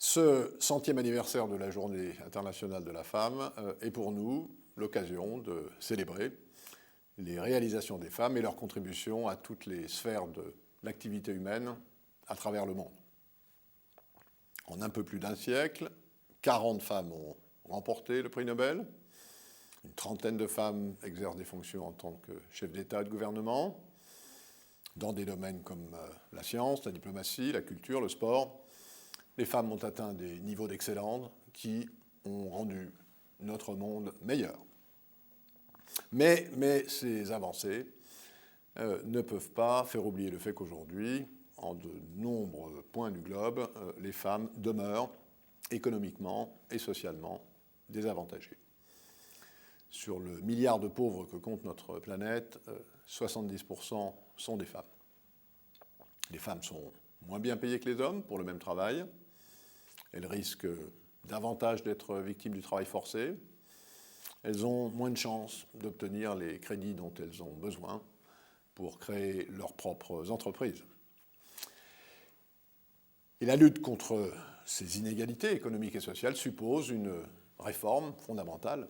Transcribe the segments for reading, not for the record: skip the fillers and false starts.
Ce 100e anniversaire de la Journée internationale de la femme est pour nous l'occasion de célébrer les réalisations des femmes et leur contribution à toutes les sphères de l'activité humaine à travers le monde. En un peu plus d'un siècle, 40 femmes ont remporté le prix Nobel, une trentaine de femmes exercent des fonctions en tant que chef d'État et de gouvernement, dans des domaines comme la science, la diplomatie, la culture, le sport. Les femmes ont atteint des niveaux d'excellence qui ont rendu notre monde meilleur. Mais ces avancées ne peuvent pas faire oublier le fait qu'aujourd'hui, en de nombreux points du globe, les femmes demeurent économiquement et socialement désavantagées. Sur le milliard de pauvres que compte notre planète, 70% sont des femmes. Les femmes sont moins bien payées que les hommes pour le même travail. Elles risquent davantage d'être victimes du travail forcé. Elles ont moins de chances d'obtenir les crédits dont elles ont besoin pour créer leurs propres entreprises. Et la lutte contre ces inégalités économiques et sociales suppose une réforme fondamentale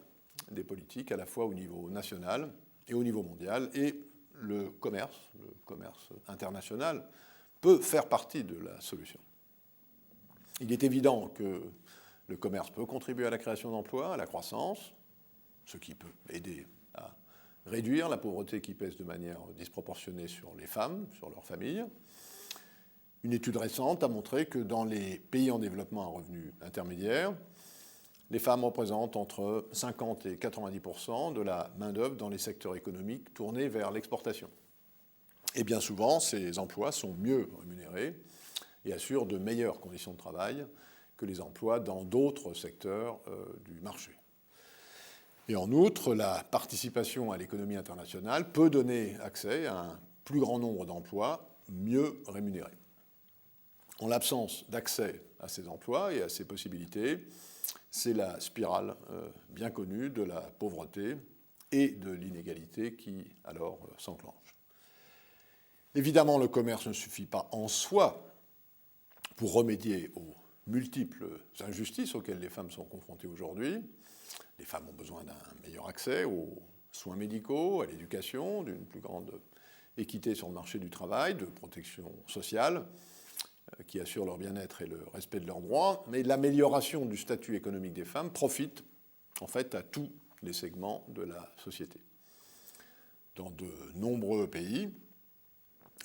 des politiques à la fois au niveau national et au niveau mondial. Et le commerce international peut faire partie de la solution. Il est évident que le commerce peut contribuer à la création d'emplois, à la croissance, ce qui peut aider à réduire la pauvreté qui pèse de manière disproportionnée sur les femmes, sur leurs familles. Une étude récente a montré que dans les pays en développement à revenus intermédiaires, les femmes représentent entre 50 et 90% de la main-d'œuvre dans les secteurs économiques tournés vers l'exportation. Et bien souvent, ces emplois sont mieux rémunérés et assurent de meilleures conditions de travail que les emplois dans d'autres secteurs du marché. Et en outre, la participation à l'économie internationale peut donner accès à un plus grand nombre d'emplois mieux rémunérés. En l'absence d'accès à ces emplois et à ces possibilités, c'est la spirale bien connue de la pauvreté et de l'inégalité qui alors s'enclenche. Évidemment, le commerce ne suffit pas en soi pour remédier aux multiples injustices auxquelles les femmes sont confrontées aujourd'hui. Les femmes ont besoin d'un meilleur accès aux soins médicaux, à l'éducation, d'une plus grande équité sur le marché du travail, de protection sociale, qui assure leur bien-être et le respect de leurs droits, mais l'amélioration du statut économique des femmes profite en fait à tous les segments de la société. Dans de nombreux pays,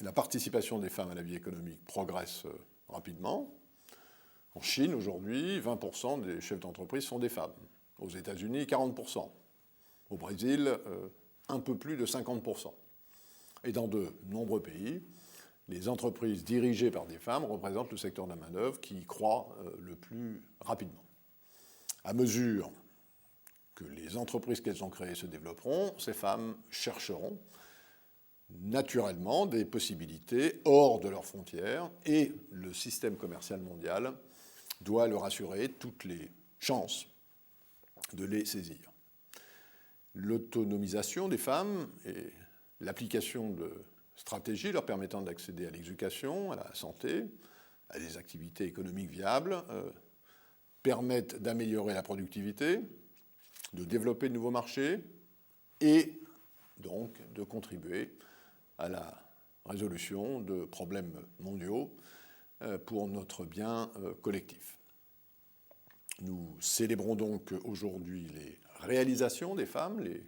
la participation des femmes à la vie économique progresse rapidement. En Chine, aujourd'hui, 20% des chefs d'entreprise sont des femmes. Aux États-Unis, 40%. Au Brésil, un peu plus de 50%. Et dans de nombreux pays, les entreprises dirigées par des femmes représentent le secteur de la main-d'œuvre qui croît le plus rapidement. À mesure que les entreprises qu'elles ont créées se développeront, ces femmes chercheront naturellement des possibilités hors de leurs frontières et le système commercial mondial doit leur assurer toutes les chances de les saisir. L'autonomisation des femmes et l'application de stratégies leur permettant d'accéder à l'éducation, à la santé, à des activités économiques viables, permettent d'améliorer la productivité, de développer de nouveaux marchés et donc de contribuer à la résolution de problèmes mondiaux pour notre bien collectif. Nous célébrons donc aujourd'hui les réalisations des femmes, les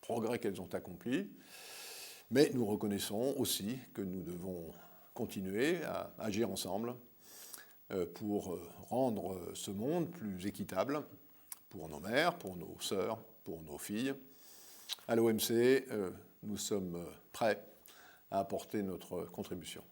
progrès qu'elles ont accomplis, mais nous reconnaissons aussi que nous devons continuer à agir ensemble pour rendre ce monde plus équitable pour nos mères, pour nos sœurs, pour nos filles. À l'OMC, nous sommes prêts à apporter notre contribution.